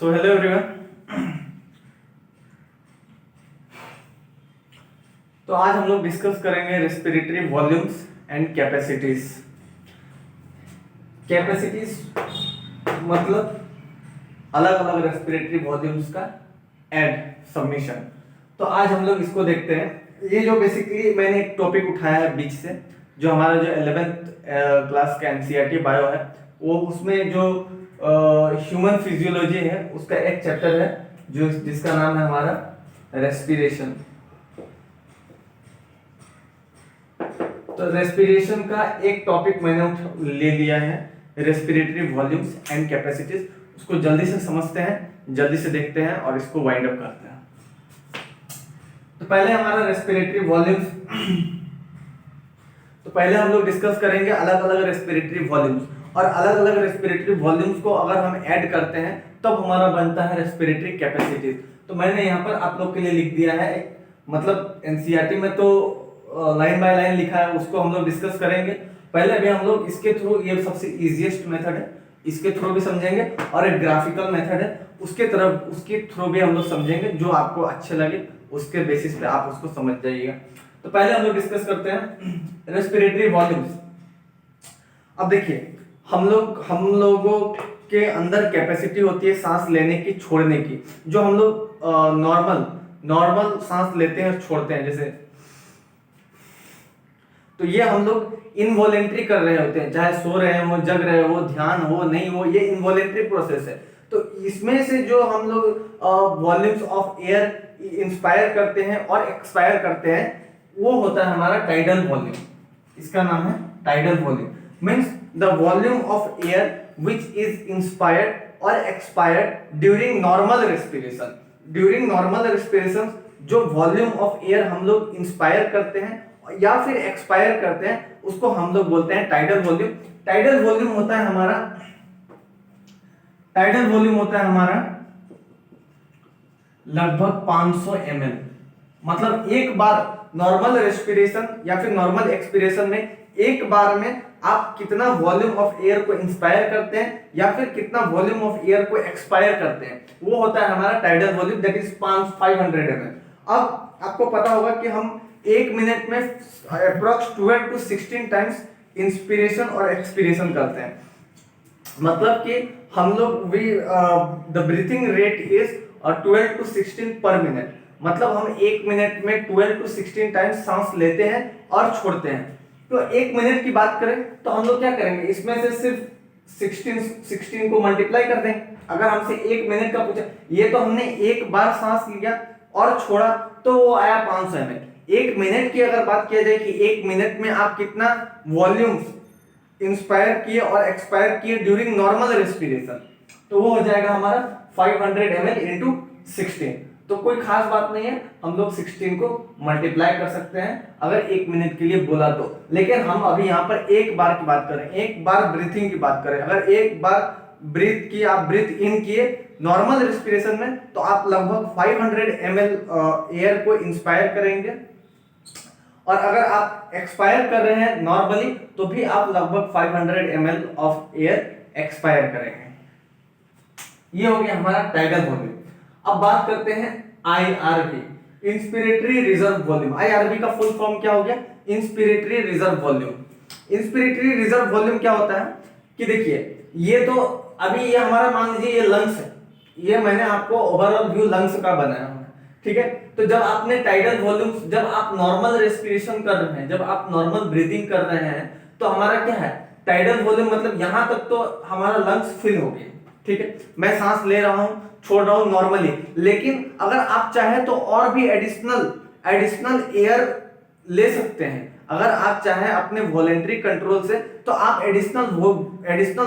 So hello everyone. तो आज हम लोग डिस्कस करेंगे respiratory volumes and capacities. Capacities मतलब अलग अलग रेस्पिरेटरी वॉल्यूम्स का एड सब्मिशन। तो आज हम लोग इसको देखते हैं। ये जो बेसिकली मैंने एक टॉपिक उठाया है बीच से, जो हमारा जो 11th क्लास का एनसीईआरटी बायो है, वो उसमें जो ह्यूमन फिजियोलॉजी है उसका एक चैप्टर है जो जिसका नाम है हमारा रेस्पिरेशन। तो रेस्पिरेशन का एक टॉपिक मैंने ले लिया है, रेस्पिरेटरी वॉल्यूम्स एंड कैपेसिटीज। उसको जल्दी से समझते हैं, जल्दी से देखते हैं और इसको वाइंड अप करते हैं। तो पहले हमारा रेस्पिरेटरी वॉल्यूम्स तो पहले हम लोग डिस्कस करेंगे अलग अलग रेस्पिरेटरी वॉल्यूम्स, और अलग अलग रेस्पिरेटरी वॉल्यूम्स को अगर हम ऐड करते हैं तब हमारा बनता है रेस्पिरेटरी कैपेसिटीज। तो मैंने यहाँ पर आप लोग के लिए लिख दिया है, मतलब एनसीईआरटी में तो लाइन बाय लाइन लिखा है, उसको हम लोग डिस्कस करेंगे। पहले अभी हम लोग इसके थ्रू, ये सबसे इजीएस्ट मेथड है, इसके थ्रू भी समझेंगे, और एक ग्राफिकल मेथड है उसके थ्रू भी हम लोग समझेंगे। जो आपको अच्छे लगे उसके बेसिस पे आप उसको समझ जाइएगा। तो पहले हम लोग डिस्कस करते हैं रेस्पिरेटरी वॉल्यूम्स। अब देखिए, हम लोगों के अंदर कैपेसिटी होती है सांस लेने की, छोड़ने की। जो हम लोग नॉर्मल सांस लेते हैं और छोड़ते हैं, जैसे, तो ये हम लोग इनवॉलेंट्री कर रहे होते हैं, चाहे सो रहे हो, जग रहे हो, ध्यान हो नहीं हो, ये इनवॉलेंट्री प्रोसेस है। तो इसमें से जो हम लोग वॉल्यूम्स ऑफ एयर इंस्पायर करते हैं और एक्सपायर करते हैं, वो होता है हमारा टाइडल वॉल्यूम। इसका नाम है tidal volume. Means the volume of air which is inspired और expired during normal respiration. During normal respiration जो वॉल्यूम ऑफ एयर हम लोग इंस्पायर करते हैं या फिर एक्सपायर करते हैं, उसको हम लोग बोलते हैं टाइडल वॉल्यूम। टाइडल वॉल्यूम होता है हमारा लगभग 500 ml। मतलब एक बार नॉर्मल रेस्पिरेशन या फिर नॉर्मल एक्सपिरेशन में एक बार में आप कितना वॉल्यूम ऑफ एयर को इंस्पायर करते हैं या फिर कितना वॉल्यूम ऑफ एयर को एक्सपायर करते हैं, वो होता है हमारा tidal volume, that is 500 ml। अब आपको पता होगा कि हम एक मिनट में अप्रोक्स 12 to 16 टाइम्स इंस्पिरेशन और एक्सपिरेशन करते हैं। मतलब कि हम लोग the breathing rate is 12 to 16 पर मिनट। मतलब हम एक मिनट में 12 to 16 टाइम्स सांस लेते हैं और छोड़ते हैं। तो एक मिनट की बात करें तो हम लोग क्या करेंगे, इसमें से सिर्फ 16 को मल्टीप्लाई कर दें। अगर हमसे एक मिनट का पूछा, ये तो हमने एक बार सांस लिया और छोड़ा तो वो आया 500 ml। एक मिनट की अगर बात किया जाए कि एक मिनट में आप कितना वॉल्यूम्स इंस्पायर किए और एक्सपायर किए ड्यूरिंग नॉर्मल रेस्पिरेशन, तो वो हो जाएगा हमारा 500 ml इंटू 16। तो कोई खास बात नहीं है, हम लोग 16 को मल्टीप्लाई कर सकते हैं अगर एक मिनट के लिए बोला तो। लेकिन हम अभी यहाँ पर एक बार की बात करें, एक बार ब्रीथिंग की बात करें। अगर एक बार ब्रीथ किए, आप ब्रीथ इन किए नॉर्मल रेस्पिरेशन में, तो आप लगभग 500 ml एयर को इंस्पायर करेंगे, और अगर आप एक्सपायर कर रहे हैं नॉर्मली तो भी आप लगभग 500 ml ऑफ एयर एक्सपायर करेंगे। ये हो गया हमारा टाइडल वॉल्यूम। अब बात करते हैं IRV, inspiratory reserve volume. IRV का फुल फॉर्म क्या हो गया, inspiratory reserve volume. Inspiratory reserve volume क्या होता है कि देखिए, ये तो अभी ये हमारा मान लीजिए ये लंग्स है, ये मैंने आपको ओवरऑल व्यू लंग्स का बनाया हुआ है, ठीक है। तो जब आपने टाइडल वॉल्यूम, जब आप नॉर्मल रेस्पिरेशन कर रहे हैं, जब आप नॉर्मल ब्रीदिंग कर रहे हैं, तो हमारा क्या है टाइडल वॉल्यूम, मतलब यहां तक तो हमारा लंग्स फिल हो गए, ठीक है। मैं सांस ले रहा हूं, छोड़ रहा हूं नॉर्मली, लेकिन अगर आप चाहे तो और भी एडिशनल एयर ले सकते हैं। अगर आप चाहें अपने वॉलेंटरी कंट्रोल से, तो आप एडिशनल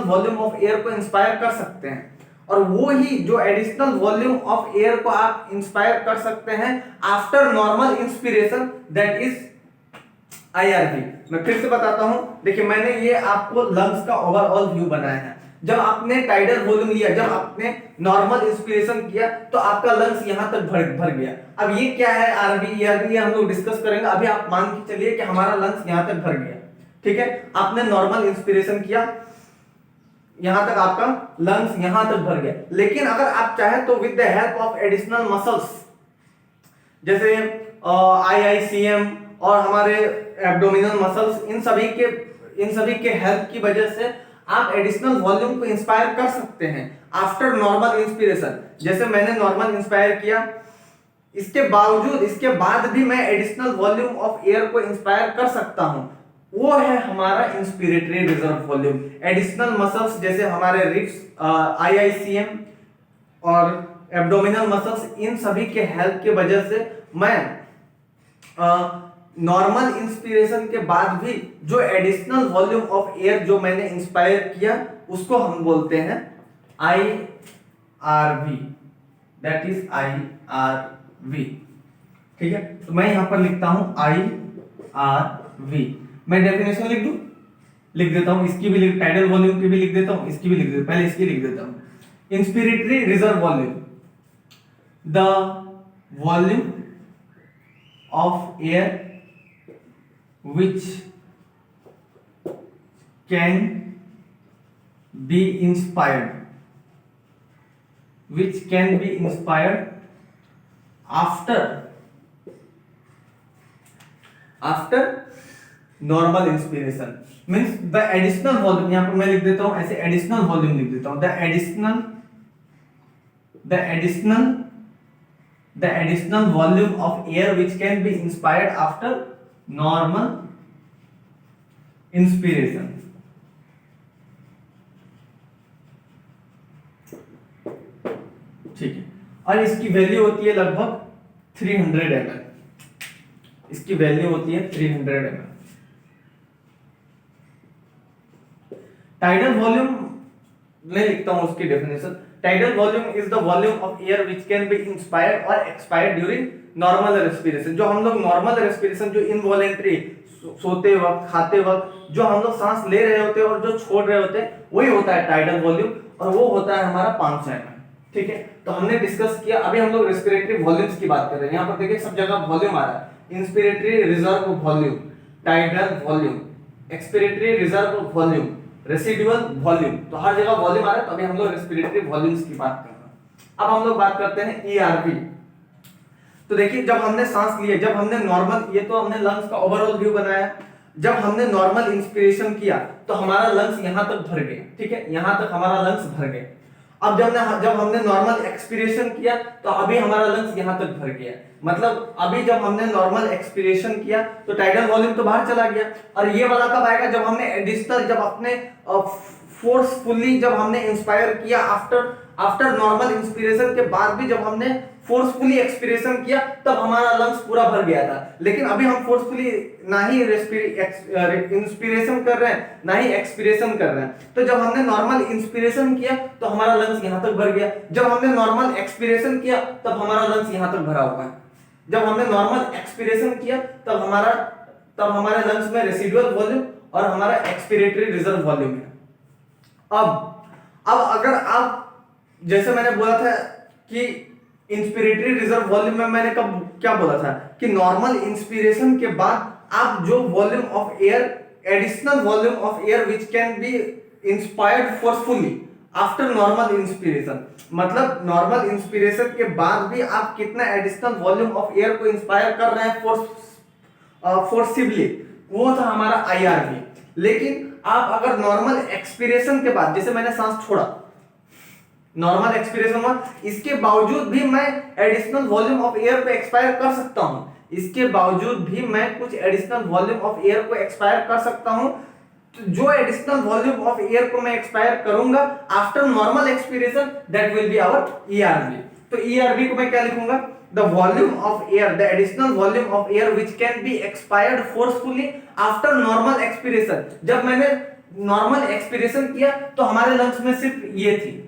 वॉल्यूम ऑफ एयर को इंस्पायर कर सकते हैं, और वो ही जो एडिशनल वॉल्यूम ऑफ एयर को आप इंस्पायर कर सकते हैं after normal inspiration, that is IRV. मैं फिर से बताता हूं, देखिए मैंने ये आपको लंग्स का ओवरऑल व्यू बनाया है। जब आपने टाइडल वॉल्यूम लिया, जब आपने नॉर्मल इंस्पिरेशन किया, तो आपका लंग्स यहां तक भर गया। अब ये क्या है आरवी, ईआरवी, हम लोग डिस्कस करेंगे। अभी आप मान के चलिए कि हमारा लंग्स यहां तक भर गया, ठीक है। आपने नॉर्मल इंस्पिरेशन किया, यहां तक आपका लंग्स यहां तक भर गया। लेकिन अगर आप चाहे तो with the help of additional muscles जैसे IICM और हमारे एब्डोमिनल मसल्स, इन सभी के हेल्प की वजह से आप एडिशनल वॉल्यूम को इंस्पायर कर सकते हैं आफ्टर नॉर्मल इंस्पिरेशन। जैसे मैंने नॉर्मल इंस्पायर किया, इसके बाद भी मैं एडिशनल वॉल्यूम ऑफ एयर को इंस्पायर कर सकता हूं, वो है हमारा inspiratory reserve volume. Additional muscles जैसे हमारे रिब्स, IICM और एब्डोमिनल मसल्स, इन सभी के हेल्प के वजह से मैं नॉर्मल इंस्पिरेशन के बाद भी जो एडिशनल वॉल्यूम ऑफ एयर जो मैंने इंस्पायर किया उसको हम बोलते हैं IRV, दैट इज IRV। ठीक है, तो मैं यहां पर लिखता हूं IRV। मैं डेफिनेशन लिख देता हूं, इसकी भी टाइडल वॉल्यूम की भी लिख देता हूं, इसकी भी लिख देता हूं, पहले इसकी लिख देता हूं। Inspiratory reserve volume, the volume of air which can be inspired after normal inspiration means the additional volume, यहां पर मैं लिख देता हूं ऐसे, additional volume लिख देता हूं, the additional volume of air which can be inspired after normal inspiration। ठीक है, और इसकी वैल्यू होती है लगभग 300 ml। इसकी वैल्यू होती है 300 ml। टाइडल वॉल्यूम मैं लिखता हूं उसकी definition. Tidal volume is the volume of air which can be inspired or expired during normal respiration। जो हम लोग नॉर्मल रेस्पिरेशन, जो इनवॉलेंट्री, सोते वक्त, खाते वक्त जो हम लोग सांस ले रहे होते हैं और जो छोड़ रहे होते हैं, वही होता है टाइडल वॉल्यूम, और वो होता है हमारा 500 ml। ठीक है, तो हमने डिस्कस किया। अभी हम लोग रेस्पिरेटरी वॉल्यूम्स की बात कर रहे हैं। यहाँ पर देखिए सब जगह वॉल्यूम आ रहा है, inspiratory reserve volume, tidal volume, expiratory reserve volume, residual volume, तो हर जगह वॉल्यूम आ रहा है। तो अभी हम लोग रेस्पिरेटरी वॉल्यूम्स की बात कर रहे हैं। अब हम लोग बात करते हैं ERV। तो देखिए जब हमने सांस लिया, जब हमने नॉर्मल, ये तो हमने लंग्स का ओवरऑल व्यू बनाया, जब हमने नॉर्मल इंस्पिरेशन किया तो हमारा लंग्स यहां तक भर गए। ठीक है, यहां तक हमारा लंग्स भर गए। अब जब हमने नॉर्मल एक्सपिरेशन किया तो अभी हमारा लंग्स यहां तक भर गया। मतलब अभी जब हमने नॉर्मल एक्सपिरेशन किया तो टाइडल वॉल्यूम तो बाहर चला गया, और ये वाला कब आएगा, जब हमने एडिशनल, जब अपने फोर्सफुली जब हमने इंस्पायर किया आफ्टर नॉर्मल इंस्पिरेशन के बाद भी जब हमने फोर्सफुली एक्सपिरेशन किया तब हमारा लंग्स पूरा भर गया था। लेकिन अभी हम फोर्सफुली ना ही इंस्पिरेशन कर रहे हैं ना ही एक्सपिरेशन कर रहे हैं। तो जब हमने नॉर्मल इंस्पिरेशन किया तो हमारा लंग्स यहां तक भर गया, जब हमने नॉर्मल एक्सपिरेशन किया तब हमारा लंग्स यहां तक भरा हुआ है। जब हमने नॉर्मल एक्सपिरेशन किया तब हमारे लंग्स में रेसिडुअल वॉल्यूम और हमारा एक्सपिरेटरी रिजर्व वॉल्यूम है। अब अगर आप, जैसे मैंने बोला था कि इंस्पिरेटरी रिजर्व वॉल्यूम में मैंने कब क्या बोला था कि नॉर्मल इंस्पिरेशन के बाद आप जो volume of air, additional volume of air which can be inspired forcefully after normal inspiration, मतलब नॉर्मल इंस्पिरेशन के बाद भी आप कितना एडिशनल वॉल्यूम ऑफ एयर को इंस्पायर कर रहे हैं फोर्सिबली, वो था हमारा IRV। लेकिन आप अगर नॉर्मल एक्सपिरेशन के बाद, जैसे मैंने सांस छोड़ा, नॉर्मल एक्सपिरेशन हुआ, इसके बावजूद भी मैं एडिशनल वॉल्यूम ऑफ एयर को एक्सपायर कर सकता हूं, इसके बावजूद भी मैं कुछ एडिशनल वॉल्यूम ऑफ एयर को एक्सपायर कर सकता हूं। तो जो एडिशनल वॉल्यूम ऑफ एयर को मैं एक्सपायर करूंगा after normal expiration, that will be our ERV। तो ERV को मैं क्या लिखूंगा, the volume of air, the additional volume of air which can be expired forcefully after normal expiration। जब मैंने नॉर्मल एक्सपिरेशन किया तो हमारे लंग्स में सिर्फ ये थी,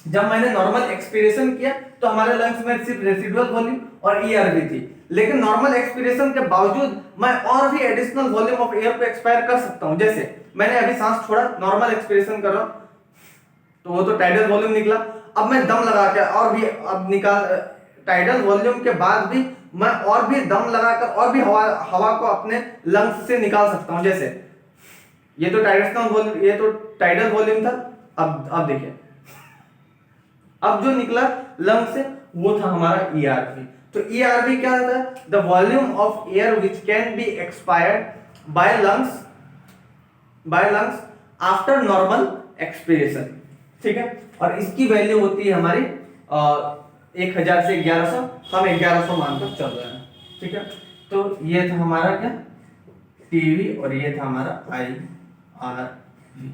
जब मैंने नॉर्मल एक्सपिरेशन किया तो हमारे लंग्स में सिर्फ रेसिडुअल वॉल्यूम और ERV थी। लेकिन नॉर्मल एक्सपिरेशन के बावजूद मैं और भी एडिशनल वॉल्यूम ऑफ एयर को एक्सपायर कर सकता हूं। जैसे मैंने अभी सांस छोड़ा, नॉर्मल एक्सपिरेशन कर रहा हूं, तो वो तो टाइडल वॉल्यूम निकला। अब मैं दम लगा के और भी अब निकाल, टाइडल वॉल्यूम के बाद भी मैं और भी दम लगाकर और भी हवा को अपने लंग्स से निकाल सकता हूं। जैसे ये तो टाइडल वॉल्यूम था, अब देखिए, अब जो निकला लंग से वो था हमारा ईआरवी। तो ईआरवी क्या होता है? The volume of air which can be expired by lungs after normal expiration. ठीक है, और इसकी वैल्यू होती है हमारी 1000 से 1100, हम 1100 मानकर चल रहे हैं। ठीक है, तो ये था हमारा क्या, टीवी, और ये था हमारा आई आर वी।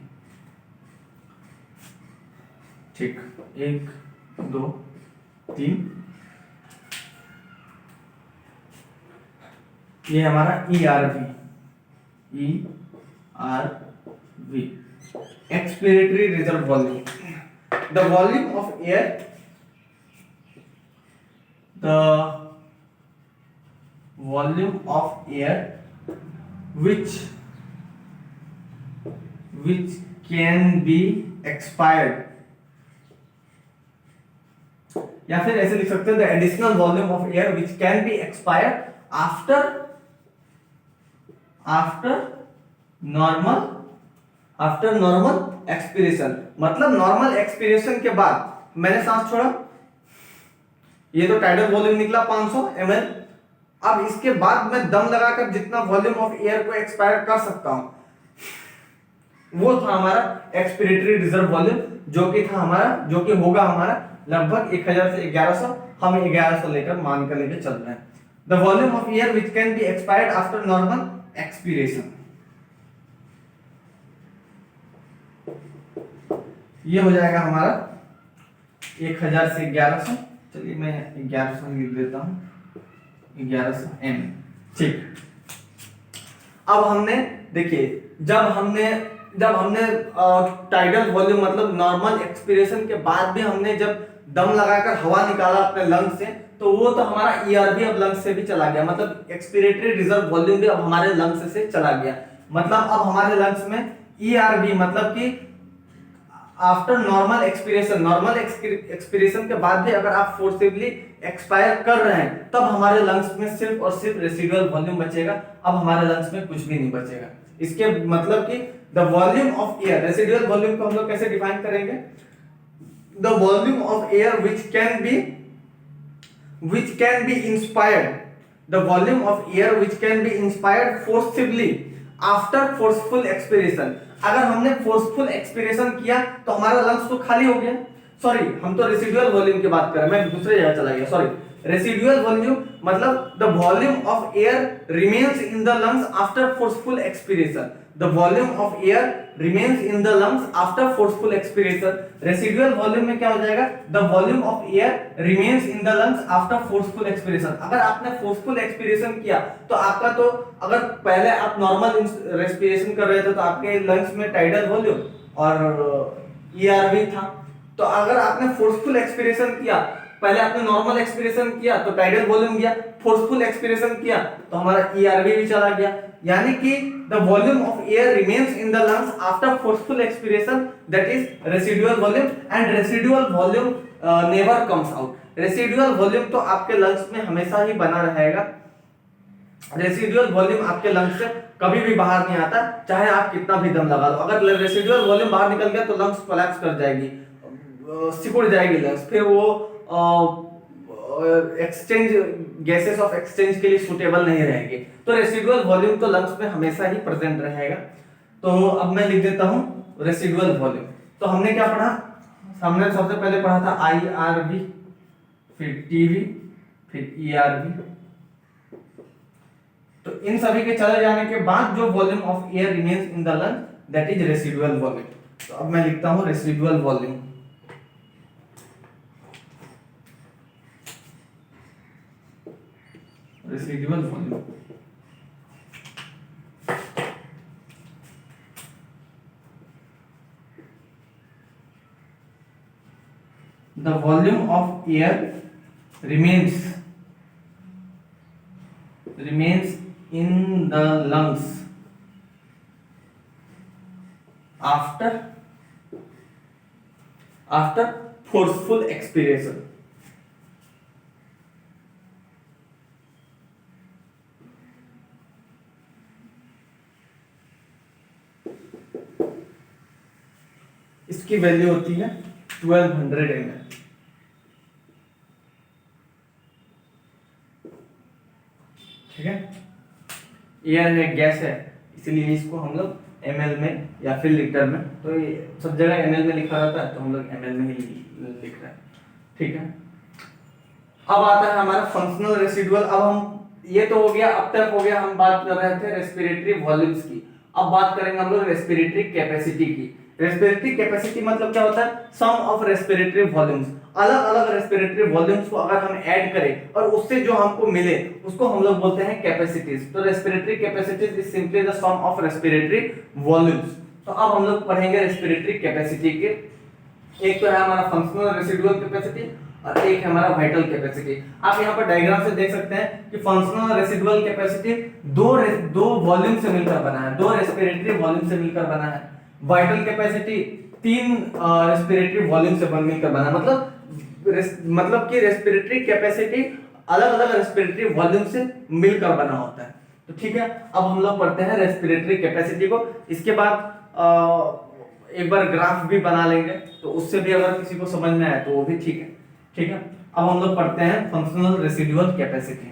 ठीक, 1 2 3, ये हमारा E R V, expiratory reserve volume, the volume of air, the volume of air which can be expired, या फिर ऐसे लिख सकते हैं the additional volume of air which can be expired after normal expiration. मतलब नॉर्मल एक्सपीरेशन के बाद मैंने सांस छोड़ा, ये तो टाइडल वॉल्यूम निकला 500 ml। अब इसके बाद मैं दम लगाकर जितना वॉल्यूम ऑफ एयर को एक्सपायर कर सकता हूं वो था हमारा एक्सपिरेटरी रिजर्व वॉल्यूम, जो कि होगा हमारा लगभग 1000 से 1100, हम 1100 लेकर मानकर लेके चल रहे हैं। The volume of air which can be expired after normal expiration, ये हो जाएगा हमारा 1000 से 1100। चलिए मैं 1100 लिख देता हूं, 1100 m। ठीक, अब हमने देखिए, जब हमने टाइडल वॉल्यूम मतलब नॉर्मल एक्सपीरेशन के बाद भी हमने जब दम लगाकर हवा निकाला अपने लंग से, तो वो तो हमारा ईआरवी अब लंग से भी चला गया, मतलब एक्सपिरेटरी रिजर्व वॉल्यूम भी अब हमारे लंग्स से चला गया। मतलब अब हमारे लंग्स में ईआरवी मतलब कि आफ्टर नॉर्मल एक्सपीरेशन के बाद भी अगर आप फोर्सिबली एक्सपायर कर रहे हैं, तब हमारे लंग्स में सिर्फ और सिर्फ रेसिडुअल वॉल्यूम बचेगा, अब हमारे लंग्स में कुछ भी नहीं बचेगा। इसके मतलब कि the volume of air, residual volume को हम लोग कैसे डिफाइन करेंगे? The volume of air which can be inspired, the volume of air which can be inspired forcibly after forceful expiration. अगर हमने फोर्सफुल एक्सपीरेशन किया तो हमारा लंग्स तो खाली हो गया। सॉरी, हम तो रेसिडुअल वॉल्यूम की बात कर रहे हैं, मैं दूसरे जगह चला गया, सॉरी। रेसिडुअल वॉल्यूम मतलब the volume of air remains in the lungs after forceful expiration, the volume of air remains in the lungs after forceful expiration. Residual volume में क्या हो जाएगा? The volume of air remains in the lungs after forceful expiration. अगर आपने forceful expiration किया तो आपका तो, अगर पहले आप नॉर्मल रेस्पिरेशन कर रहे थे तो आपके लंग्स में टाइडल वॉल्यूम और ईआरवी था, तो अगर आपने फोर्सफुल एक्सपीरेशन किया, पहले आपने नॉर्मल एक्सपीरेशन किया तो टाइडल वॉल्यूम गया, फोर्सफुल एक्सपीरेशन किया तो हमारा ईआरवी भी चला गया। यानी कि the volume of air remains in the lungs after forceful expiration, that is residual volume, and residual volume never comes out. Residual volume तो आपके लंग्स में हमेशा ही बना रहेगा, रेसिडुअल वॉल्यूम आपके लंग्स से कभी भी बाहर नहीं आता, चाहे आप कितना भी दम लगा लो। अगर रेसिडुअल वॉल्यूम बाहर निकल गया तो लंग्स कोलैप्स कर जाएगी, सिकुड़ जाएगी लंग्स, फिर वो एक्सचेंज गैसेस ऑफ एक्सचेंज के लिए सुटेबल नहीं रहेंगे। तो रेसिडुअल वॉल्यूम तो लंग्स में हमेशा ही प्रेजेंट रहेगा। तो अब मैं लिख देता हूं रेसिडुअल वॉल्यूम। तो हमने क्या पढ़ा? हमने सबसे पहले पढ़ा था आईआरवी, फिर टीवी, फिर ईआरवी। तो इन सभी के चले जाने के बाद जो volume of air remains in the lung, that is residual volume. तो अब मैं लिखता हूं residual volume. Residual volume the volume of air remains in the lungs after forceful expiration। इसकी वैल्यू होती है 1200 ml। ठीक है, एयर है, गैस है, इसलिए इसको हम लोग ml में या फिर लीटर में, तो ये सब जगह ml में लिखा रहता है तो हम लोग ml में ही लिख रहे हैं। ठीक है, अब आता है हमारा फंक्शनल रेसिडुअल। अब हम ये तो हो गया, अब तक हो गया हम बात कर रहे थे रेस्पिरेटरी वॉल्यूम्स की। अब बात करेंगे हम लोग रेस्पिरेटरी कैपेसिटी की। रेस्पिरेटरी कैपेसिटी मतलब क्या होता है? सम ऑफ रेस्पिरेटरी वॉल्यूम्स। अलग अलग रेस्पिरेटरी वॉल्यूम्स को अगर हम ऐड करें और उससे जो हमको मिले उसको हम लोग बोलते हैं कैपेसिटीज। तो respiratory capacities is simply the sum of respiratory volumes. तो अब हम लोग पढ़ेंगे रेस्पिरेटरी कैपेसिटी के। एक तो है हमारा फंक्शनल रेसिडुअल कैपेसिटी और एक है हमारा वाइटल कैपेसिटी। आप यहाँ पर डायग्राम से देख सकते हैं कि फंक्शनल रेसिडुअल कैपेसिटी दो वॉल्यूम से मिलकर बना है, दो रेस्पिरेटरी वॉल्यूम से मिलकर बना है। वाइटल कैपेसिटी 3 रेस्पिरेटरी वॉल्यूम से मिलकर बना है। मतलब कि रेस्पिरेटरी कैपेसिटी अलग अलग रेस्पिरेटरी वॉल्यूम से मिलकर बना होता है। तो ठीक है, अब हम लोग पढ़ते हैं रेस्पिरेटरी कैपेसिटी को। इसके बाद एक बार ग्राफ भी बना लेंगे तो उससे भी अगर किसी को समझ में आए तो वो भी ठीक है। ठीक है, अब हम लोग पढ़ते हैं functional residual capacity.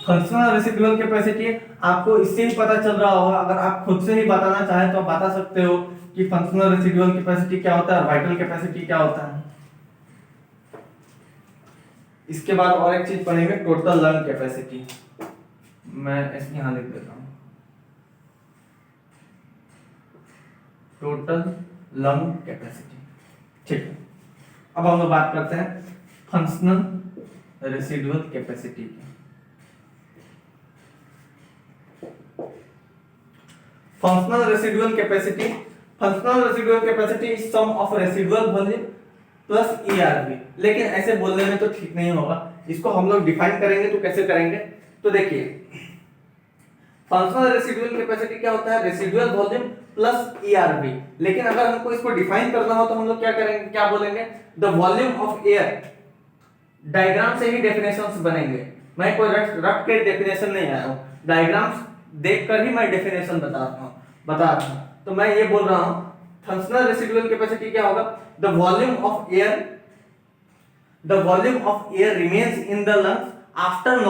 Functional residual capacity आपको इससे ही पता चल रहा होगा। अगर आप खुद से ही बताना चाहें तो आप बता सकते हो कि फंक्शनल रेसिडुअल कैपेसिटी क्या होता है, वाइटल कैपेसिटी क्या होता है। इसके बाद और एक चीज पढ़ेंगे, टोटल लंग कैपेसिटी। मैं इसमें यहां लिख देता हूं, टोटल लंग कैपेसिटी। ठीक है, अब हम लोग बात करते हैं फंक्शनल रेसिडुअल कैपेसिटी की। Functional residual capacity, functional residual capacity is sum of residual volume plus ERV. लेकिन ऐसे बोलने में तो ठीक नहीं होगा, इसको हम लोग डिफाइन करेंगे। तो कैसे करेंगे? तो देखिए, फंक्शनल रेसिडुअल कैपेसिटी क्या होता है? Residual volume plus ERV. लेकिन अगर हमको इसको डिफाइन करना हो तो हम लोग क्या करेंगे, क्या बोलेंगे? The volume of air. Diagram से ही डेफिनेशंस बनेंगे, मैं कोई रट के डेफिनेशन नहीं आया हूं, डायग्राम्स देखकर ही मैं डेफिनेशन बता रहा हूं। तो मैं ये बोल रहा हूं, फंक्शनल रेसिडुअल कैपेसिटी क्या होगा? The volume of air remains in the lungs after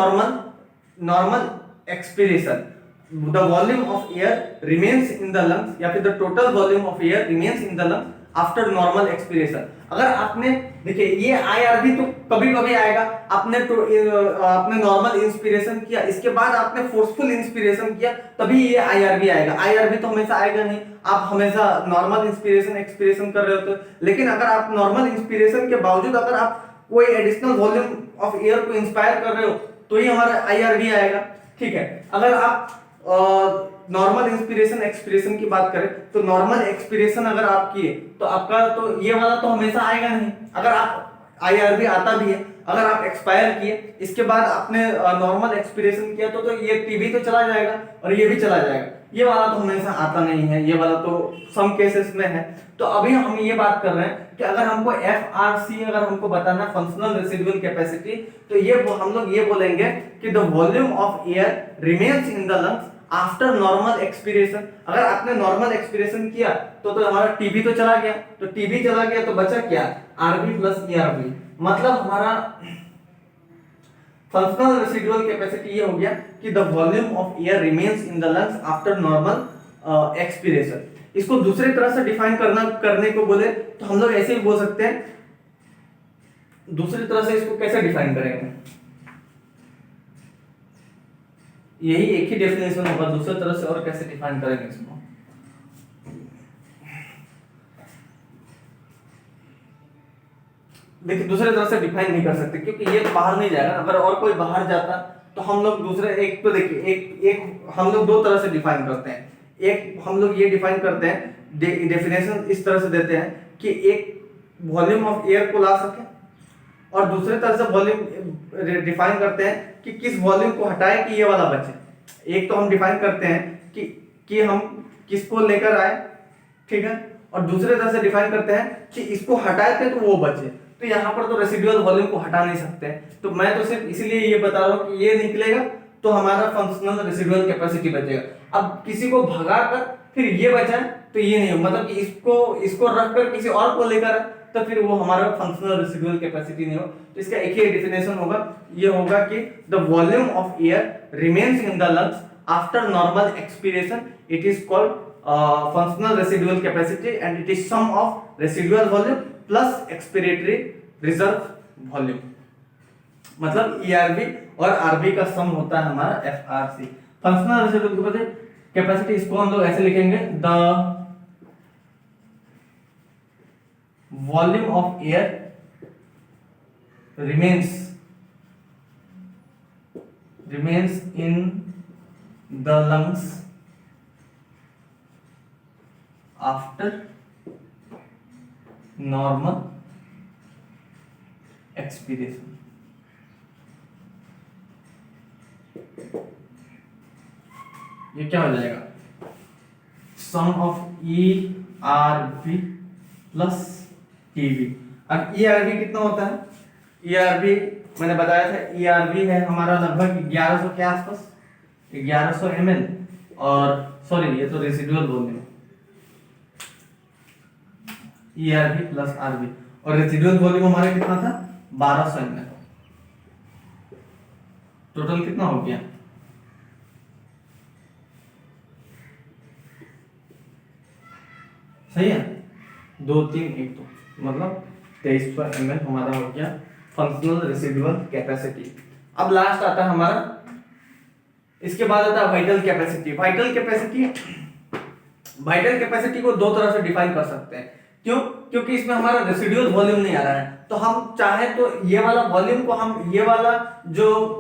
normal expiration. The volume of air remains in the lungs, या फिर the total volume of air remains in the lungs after normal expiration. अगर आपने, देखिए ये IRB तो कभी कभी आएगा। आपने नॉर्मल इंस्पिरेशन किया, इसके बाद आपने फोर्सफुल इंस्पिरेशन किया, तभी ये आईआरबी आएगा। आईआरबी तो हमेशा आएगा नहीं, आप हमेशा नॉर्मल इंस्पिरेशन एक्सपिरेशन कर रहे होते हो। लेकिन अगर आप नॉर्मल इंस्पिरेशन के बावजूद अगर आप कोई एडिशनल वॉल्यूम ऑफ एयर को इंस्पायर कर रहे हो तो ही हमारा आईआरबी आएगा। ठीक है, अगर आप नॉर्मल इंस्पिरेशन एक्सपिरेशन की बात करें तो नॉर्मल एक्सपिरेशन अगर आप किए तो आपका तो ये वाला तो हमेशा आएगा नहीं। अगर आप आईआरबी आता भी है, अगर आप एक्सपायर किए इसके बाद आपने नॉर्मल एक्सपिरेशन किया तो ये टीबी तो चला जाएगा और ये भी चला जाएगा। ये वाला तो हमेशा आता नहीं है, ये वाला तो सम केसेस में है। तो अभी हम ये बात कर रहे हैं कि अगर हमको एफआरसी अगर हमको बताना फंक्शनल रेसिडुअल कैपेसिटी, तो ये हम लोग ये बोलेंगे कि the volume of air remains in the lungs after normal expiration. अगर आपने नॉर्मल एक्सपिरेशन किया तो हमारा टीबी तो चला गया, तो टीबी चला गया तो बचा क्या? RV plus ERV. मतलब हमारा फंक्शनल रेसिडुअल कैपेसिटी ये हो गया कि the volume of air remains in the lungs after normal expiration. इसको दूसरी तरह से डिफाइन करने को बोले तो हम लोग ऐसे ही बोल सकते हैं। दूसरी तरह से इसको कैसे डिफाइन करेंगे? यही एक ही डेफिनेशन होगा, दूसरी तरह से और कैसे डिफाइन करेंगे इसको? देखिए, दूसरे तरह से डिफाइन नहीं कर सकते क्योंकि ये तो बाहर नहीं जाएगा। अगर और कोई बाहर जाता तो हम लोग दूसरे, एक तो देखिए एक हम लोग दो तरह से डिफाइन करते हैं। एक हम लोग ये डिफाइन करते हैं, डेफिनेशन इस तरह से देते हैं कि एक वॉल्यूम ऑफ एयर को ला सके, और दूसरे तरह से वॉल्यूम डिफाइन करते हैं कि किस वॉल्यूम को हटाए कि ये वाला बचे। एक तो हम डिफाइन करते हैं कि हम किसको लेकर आए, ठीक है, और दूसरे तरह से डिफाइन करते हैं कि इसको हटाए थे तो वो बचे। तो यहाँ पर तो रेसिडुअल वॉल्यूम को हटा नहीं सकते, तो मैं तो सिर्फ इसलिए ये बता रहा हूँ कि ये निकलेगा तो हमारा फंक्शनल रेसिडुअल कैपेसिटी बचेगा। अब किसी को भगाकर फिर ये बचा तो ये नहीं हो, मतलब कि इसको रखकर किसी और को लेकर तो फिर वो हमारा फंक्शनल रेसिडुअल कैपेसिटी नहीं हो। तो इसका एक ही डेफिनेशन होगा, ये होगा कि the volume of air remains in the lungs after normal expiration, it is called functional residual capacity and it is sum of residual volume plus expiratory reserve volume. मतलब ईआरवी और आरवी का sum होता है हमारा FRC. Functional residual capacity इसको हम लोग ऐसे लिखेंगे, the volume of air remains in the lungs after normal expiration। ये क्या हो जाएगा, sum of E R B plus TB. अब ई आर बी कितना होता है, ई आर बी मैंने बताया था, ई आर बी है हमारा लगभग 1100 के आसपास, 1100 ml, और सॉरी ये तो residual volume, E R B plus R V, और रेसिडुअल वॉल्यूम हमारा कितना था 1200 ml। टोटल कितना हो गया, सही है, 2 3 1 2, मतलब 2300 ml हमारा हो गया फंक्शनल रेसिडुअल कैपेसिटी। अब लास्ट आता है हमारा, इसके बाद आता है वाइटल कैपेसिटी। वाइटल कैपेसिटी को दो तरह से डिफाइन कर सकते हैं, क्यों, क्योंकि इसमें हमारा रेसिडुअल वॉल्यूम नहीं आ रहा है, तो हम चाहे तो ये वाला वॉल्यूम को हम ये वाला जो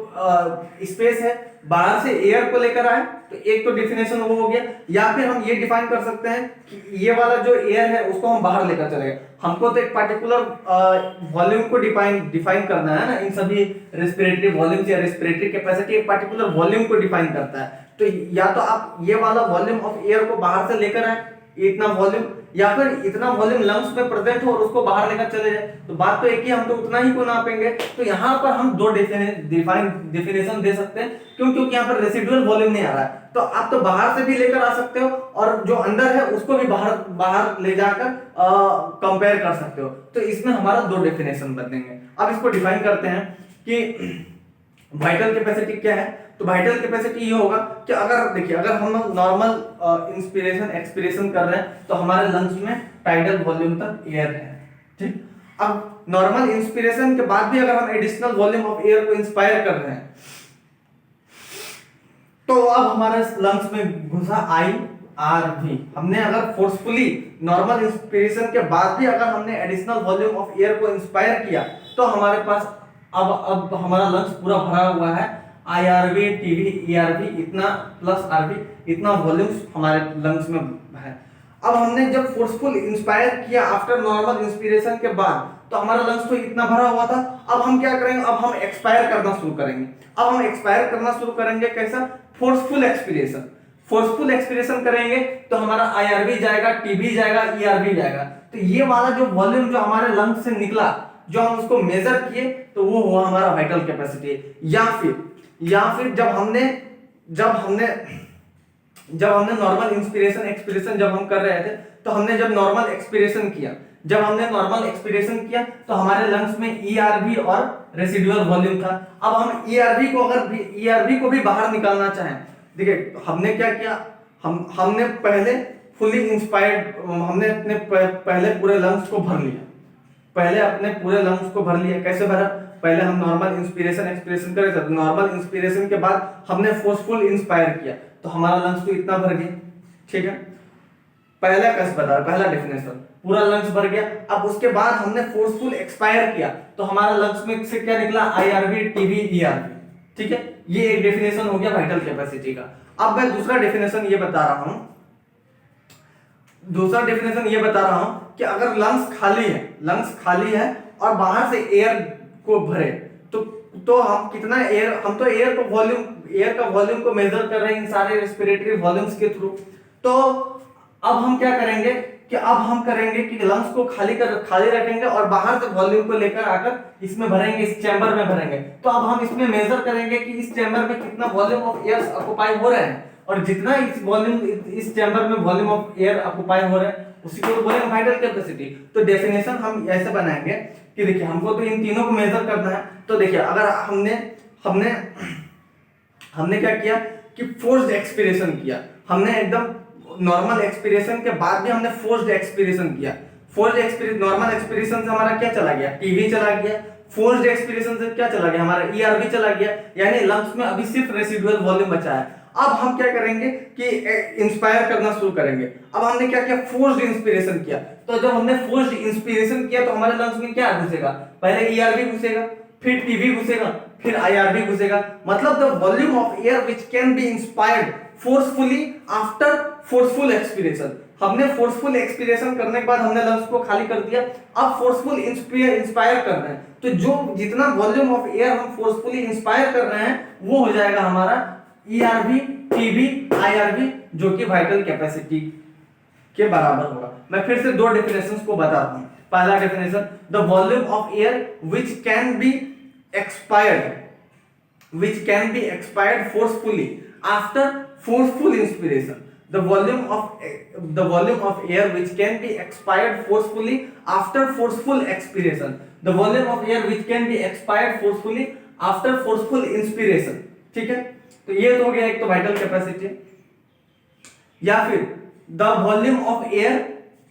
स्पेस है बाहर से एयर को लेकर आए, तो एक तो डिफिनेशन वो हो गया, या फिर हम ये डिफाइन कर सकते हैं कि ये वाला जो एयर है उसको हम बाहर लेकर चले गए। हमको तो एक पार्टिकुलर वॉल्यूम को डिफाइन करना है ना, इन सभी रेस्पिरेटरी वॉल्यूम्स या रेस्पिरेटरी कैपेसिटी एक पार्टिकुलर वॉल्यूम को डिफाइन करता है। तो या तो आप ये वाला वॉल्यूम ऑफ एयर को बाहर से लेकर आए, इतना वॉल्यूम, या फिर इतना वॉल्यूम लंग्स में प्रेजेंट हो और उसको बाहर लेकर चले जाए, तो बात तो एक ही, हम तो उतना ही को नापेंगे। तो यहाँ पर हम दो डेफिनेशन दे सकते हैं, क्यों, क्योंकि यहाँ पर रेसिडुअल वॉल्यूम नहीं आ रहा है, तो आप तो बाहर से भी लेकर आ सकते हो और जो अंदर है उसको भी बाहर ले जाकर कंपेयर कर सकते हो। तो इसमें हमारा दो डेफिनेशन बनेंगे। अब इसको डिफाइन करते हैं कि वाइटल कैपेसिटी क्या है। तो वाइटल कैपेसिटी ये होगा कि अगर देखिए, अगर हम नॉर्मल इंस्पिरेशन एक्सपिरेशन कर रहे हैं तो हमारे लंग्स में टाइडल वॉल्यूम तक एयर है, ठीक। अब नॉर्मल इंस्पिरेशन के बाद भी अगर हम एडिशनल वॉल्यूम ऑफ एयर को इंस्पायर कर रहे हैं, तो अब हमारे लंग्स में घुसा आई आर भी। हमने अगर फोर्सफुली नॉर्मल इंस्पिरेशन के बाद भी अगर हमने एडिशनल वॉल्यूम ऑफ एयर को इंस्पायर किया, तो हमारे पास अब हमारा लंग्स पूरा भरा हुआ है, IRV, TB, ERV इतना प्लस RV, इतना वॉल्यूम्स हमारे लंग्स में है। अब हमने जब फोर्सफुल इंस्पायर किया आफ्टर नॉर्मल इंस्पिरेशन के बाद, तो हमारा लंग्स तो इतना भरा हुआ था। अब हम क्या करेंगे, अब हम एक्सपायर करना शुरू करेंगे। अब हम एक्सपायर करना शुरू करेंगे कैसा, फोर्सफुल एक्सपिरेशन। फोर्सफुल एक्सपिरेशन करेंगे तो हमारा IRV जाएगा, TB जाएगा, ERV जाएगा। तो ये वाला जो वॉल्यूम जो हमारे लंग्स से निकला, जो हम उसको मेजर किए, तो वो हुआ हमारा वाइटल कैपेसिटी। या फिर जब हमने नॉर्मल इंस्पिरेशन एक्सपिरेशन जब हम कर रहे थे, तो हमने जब नॉर्मल एक्सपिरेशन किया, तो हमारे लंग्स में ERV और रेसिडुअल वॉल्यूम था। अब हम ERV को भी बाहर निकालना चाहें, देखिए हमने क्या किया, हमने पहले फुली इंस्पायर्ड, हमने अपने पहले पूरे लंग्स को भर लिया। कैसे भरा, पहले हम नॉर्मल इंस्पिरेशन एक्सपिरेशन कर रहे थे, तो नॉर्मल इंस्पिरेशन के बाद हमने फोर्सफुल इंस्पायर किया, तो हमारा लंग्स तो इतना भर गया, ठीक है। पहला डेफिनेशन, पूरा लंग्स भर गया। अब उसके बाद हमने फोर्सफुल एक्सपायर किया, तो हमारा लंग्स में से क्या निकला, IRV, TB, ERV, ठीक है। ये एक डेफिनेशन हो गया वाइटल कैपेसिटी का। अब मैं दूसरा डेफिनेशन ये बता रहा हूं कि अगर लंग्स खाली है और बाहर से एयर को भरे, तो हम कितना एयर, हम तो एयर का वॉल्यूम को मेजर कर रहे हैं इन सारे रेस्पिरेटरी वॉल्यूम्स के थ्रू। तो अब हम क्या करेंगे कि अब हम करेंगे कि लंग्स को खाली रखेंगे और बाहर से वॉल्यूम को लेकर आकर इसमें भरेंगे, इस चैम्बर में भरेंगे। तो अब हम इसमें मेजर करेंगे कि इस चैम्बर में कितना वॉल्यूम ऑफ एयर ऑक्युपाई हो रहा है, और जितना इस चैम्बर में वॉल्यूम ऑफ एयर ऑक्युपाई हो रहा है उसी को तो बोलेंगे वाइटल कैपेसिटी। तो डेफिनेशन हम ऐसे बनाएंगे कि देखिए हमको तो इन तीनों को मेजर करना है। तो देखिए अगर हमने हमने हमने क्या किया कि फोर्स्ड एक्सपीरेशन किया, हमने एकदम नॉर्मल एक्सपीरेशन के बाद भी हमने फोर्स्ड एक्सपीरेशन किया। फोर्स्ड एक्सपीरेशन, नॉर्मल एक्सपीरेशन से हमारा क्या चला गया, टीवी चला गया। फोर्स्ड एक्सपीरेशन से क्या चला गया, हमारा ईआरवी चला गया, यानी लंग्स में अभी सिर्फ रेसिडुअल वॉल्यूम बचा है। अब हम क्या करेंगे कि इंस्पायर करना शुरू करेंगे। अब हमने क्या किया, फोर्स्ड इंस्पिरेशन किया। तो जब हमने फोर्स्ड इंस्पिरेशन किया तो हमारे लंग्स में क्या घुसेगा, पहले ईआरवी घुसेगा, फिर टीवी घुसेगा, फिर आईआरवी घुसेगा। मतलब the volume of air which can be inspired forcefully after forceful expiration. हमने फोर्सफुल एक्सपीरेशन करने के बाद हमने लंग्स को खाली कर दिया, अब फोर्सफुल इंस्पायर कर रहे हैं। तो जो जितना वॉल्यूम ऑफ एयर हम फोर्सफुली इंस्पायर कर रहे हैं वो हो जाएगा हमारा ईआरवी, टीवी, आईआरवी, जो कि वाइटल कैपेसिटी के बराबर होगा। मैं फिर से दो डेफिनेशंस को बताता हूं। पहला definition, the volume of air which can be expired forcefully after forceful inspiration. The volume of air which can be expired forcefully after forceful expiration. The volume of air which can be expired forcefully after forceful inspiration. ठीक है, तो ये तो हो गया एक तो vital capacity. या फिर the volume of air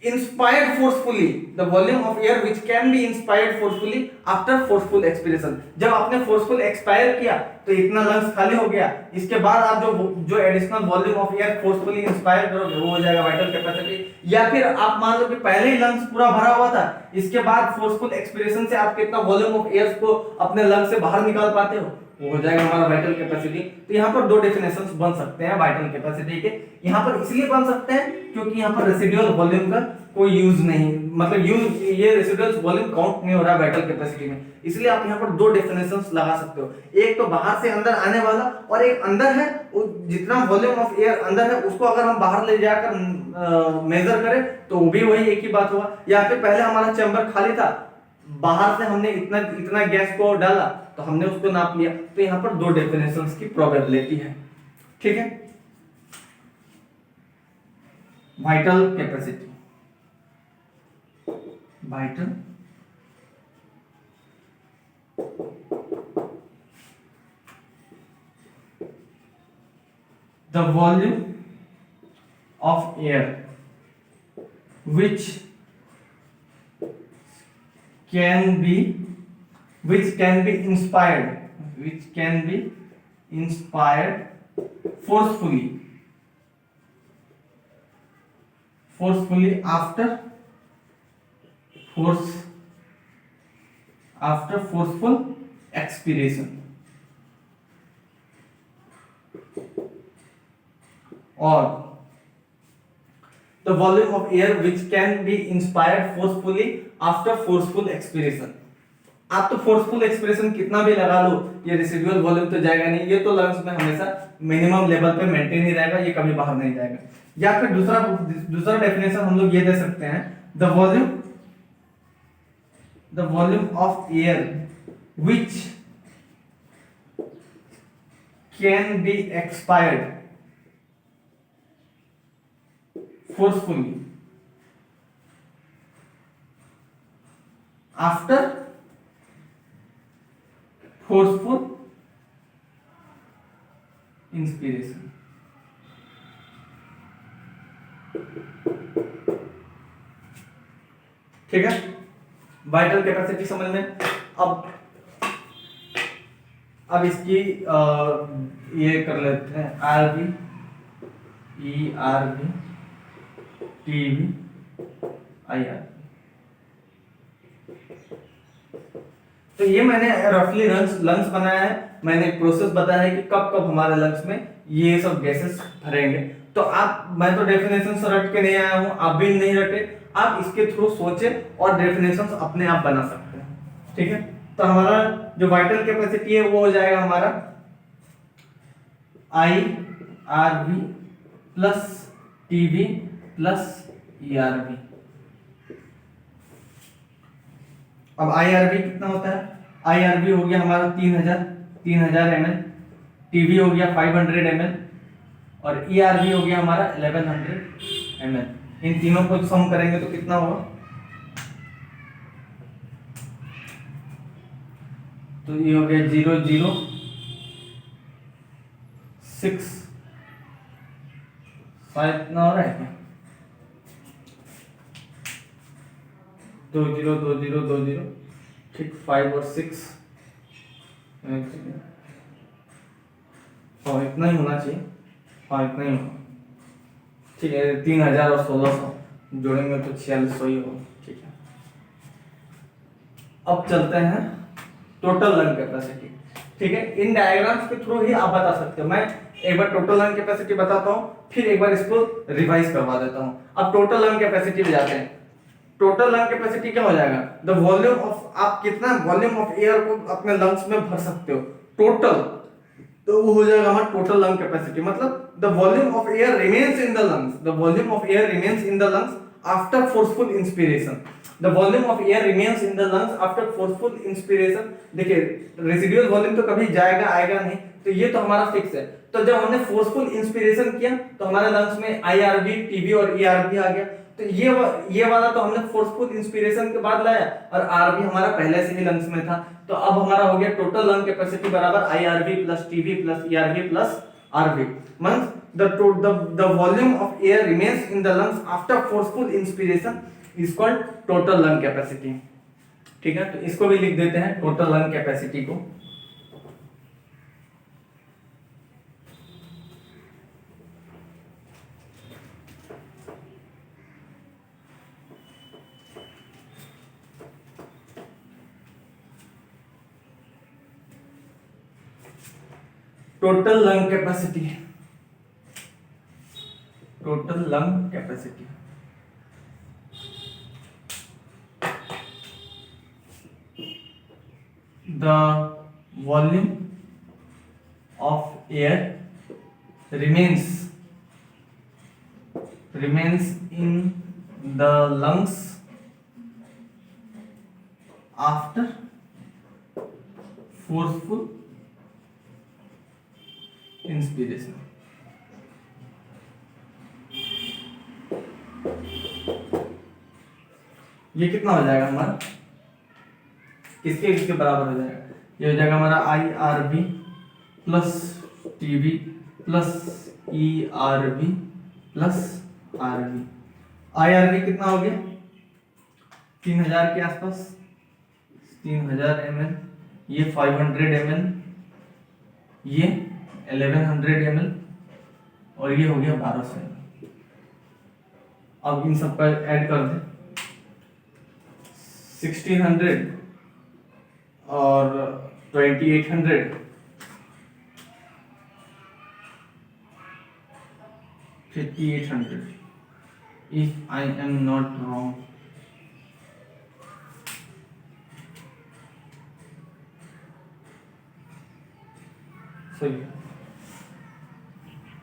inspired forcefully, the volume of air which can be inspired forcefully after forceful expiration. जब आपने forceful expire किया तो इतना लंग्स खाली हो गया, इसके बाद आप जो additional volume of air forcefully inspire करोगे वो हो जाएगा वाइटल कैपेसिटी। या फिर आप मान लो कि पहले ही लंग्स पूरा भरा हुआ था, इसके बाद फोर्सफुल एक्सपिरेशन से आप कितना वॉल्यूम ऑफ एयर को अपने लंग्स से बाहर निकाल पाते हो, वो हो जाएगा हमारा वाइटल कैपेसिटी। तो यहाँ पर दो डेफिनेशंस बन सकते हैं वाइटल कैपेसिटी के। यहाँ पर इसलिए बन सकते हैं क्योंकि यहाँ पर रेसिडुअल वॉल्यूम का कोई यूज नहीं, मतलब ये रेसिडुअल वॉल्यूम काउंट नहीं हो रहा है वाइटल कैपेसिटी में, इसलिए आप यहाँ पर दो डेफिनेशंस लगा सकते हो। एक तो बाहर से अंदर आने वाला, और एक अंदर है, जितना वॉल्यूम ऑफ एयर अंदर है उसको अगर हम बाहर ले जाकर मेजर करें तो वो भी वही एक ही बात होगा। या फिर पहले हमारा चैम्बर खाली था, बाहर से हमने इतना गैस को डाला तो हमने उसको नाप लिया। तो यहाँ पर दो डेफिनेशंस की प्रोबेबिलिटी है। ठीक है, vital capacity, vital the volume of air which can be inspired forcefully after forceful expiration, or the volume of air which can be inspired forcefully after forceful expiration। आप तो फोर्सफुल एक्सप्रेशन कितना भी लगा लो, ये residual volume तो जाएगा नहीं, ये तो लंग्स में हमेशा मिनिमम लेवल पे मेंटेन ही रहेगा, ये कभी बाहर नहीं जाएगा। या फिर दूसरा डेफिनेशन हम लोग ये दे सकते हैं, the volume of air which can be expired forcefully after forceful inspiration। ठीक है, वाइटल कैपेसिटी समझ में। अब इसकी ये कर लेते हैं, आरबी, ईआरबी, टीवी, आईआर। तो ये मैंने रफली लंग्स बनाया है, मैंने एक प्रोसेस बताया है कि कब कब हमारे लंग्स में ये सब गैसेस भरेंगे। तो मैं तो डेफिनेशन से रट के नहीं आया हूं, आप भी नहीं रटे, आप इसके थ्रू सोचे और डेफिनेशंस अपने आप बना सकते हैं। ठीक है, तो हमारा जो वाइटल कैपेसिटी है वो हो जाएगा हमारा IRV plus TV plus ERV. अब IRV कितना होता है? IRV हो गया हमारा 3000 ml, TB हो गया 500 ml और ERV हो गया हमारा 1100 ml। इन तीनों को सम करेंगे तो कितना होगा? तो ये हो गया 006, शायद इतना हो रहा है क्या? 20 ठीक, 5 और 6 हाँ इतना ही होना चाहिए, हाँ इतना ही होगा, ठीक है। 3000 और 1600 जोड़ेंगे तो 4600 ही होगा, ठीक है। अब चलते हैं टोटल लंग कैपेसिटी, ठीक है। इन डायग्राम्स के थ्रू ही आप बता सकते हो। मैं एक बार टोटल लंग कैपेसिटी बताता हूँ, फिर एक बार इसको रिवाइज करवा देता हूँ। अब टोटल लंग कैपेसिटी पे जाते हैं। टोटल लंग कैपेसिटी क्या हो जाएगा? द वॉल्यूम ऑफ, आप कितना वॉल्यूम ऑफ एयर को अपने लंग्स में भर सकते हो टोटल, तो वो हो जाएगा हमारा टोटल लंग कैपेसिटी। मतलब the volume of air remains in the lungs, the volume of air remains in the lungs after forceful inspiration, the volume of air remains in the lungs after forceful inspiration. देखिए residual volume तो कभी जाएगा आएगा नहीं, तो ये तो हमारा फिक्स है। तो जब हमने फोर्सफुल इंस्पिरेशन किया तो हमारे लंग्स में IRV, TB और ERV आ गया। तो ये वाला तो हमने फोर्सफुल इंस्पिरेशन के बाद लाया, और RV हमारा पहले से ही लंग्स में था। तो अब हमारा हो गया टोटल लंग कैपेसिटी बराबर IRV plus TB plus ERV plus RV। Means the volume of air remains in the lungs after forceful inspiration is called total lung capacity, ठीक है। तो इसको भी लिख देते हैं टोटल लंग कैपेसिटी को। Total lung capacity, total lung capacity the volume of air remains in the lungs after forceful inspiration। ये कितना हो जाएगा हमारा? किसके बराबर हो जाएगा? ये हो जाएगा हमारा IRV plus TB plus ERV plus RV। IRV कितना हो गया? 3000 के आसपास, 3000 ml, ये 500 ml, ये 1100 ml और ये हो गया 1200 ml। अब इन सब का ऐड कर दें, 1600 और 2800, 5800 if I am not wrong। सही है,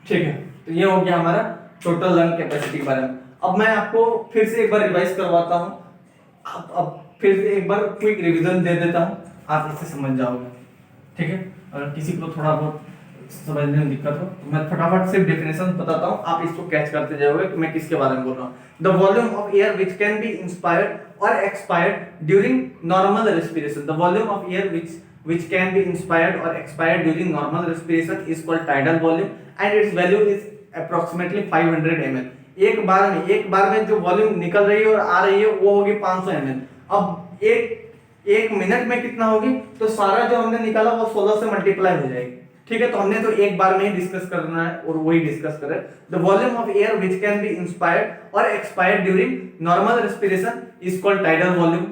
ठीक है। तो ये हो गया हमारा टोटल लंग कैपेसिटी के बारे में। अब मैं आपको फिर से एक बार रिवाइज करवाता हूँ, अब फिर से एक बार क्विक रिवीजन दे देता हूँ, आप इससे समझ जाओगे, ठीक है। अगर किसी को थोड़ा बहुत समझने में दिक्कत हो तो मैं फटाफट से डेफिनेशन बताता हूँ, आप इसको कैच करते जाओगे कि मैं किसके बारे में बोल रहा हूँ। The volume of air which can be inspired और expired during normal respiration, the volume of air which can be inspired or expired during normal respiration is called tidal volume and its value is approximately 500 ml। एक बार में जो volume निकल रही है और आ रही है वो होगी 500 ml। अब एक मिनट में कितना होगी? तो सारा जो हमने निकाला वो 16 से मल्टीप्लाई हो जाएगी, ठीक है। तो हमने तो एक बार में ही डिस्कस करना है और वही डिस्कस कर रहे हैं। The volume of air which can be inspired और expired during normal respiration is called tidal volume,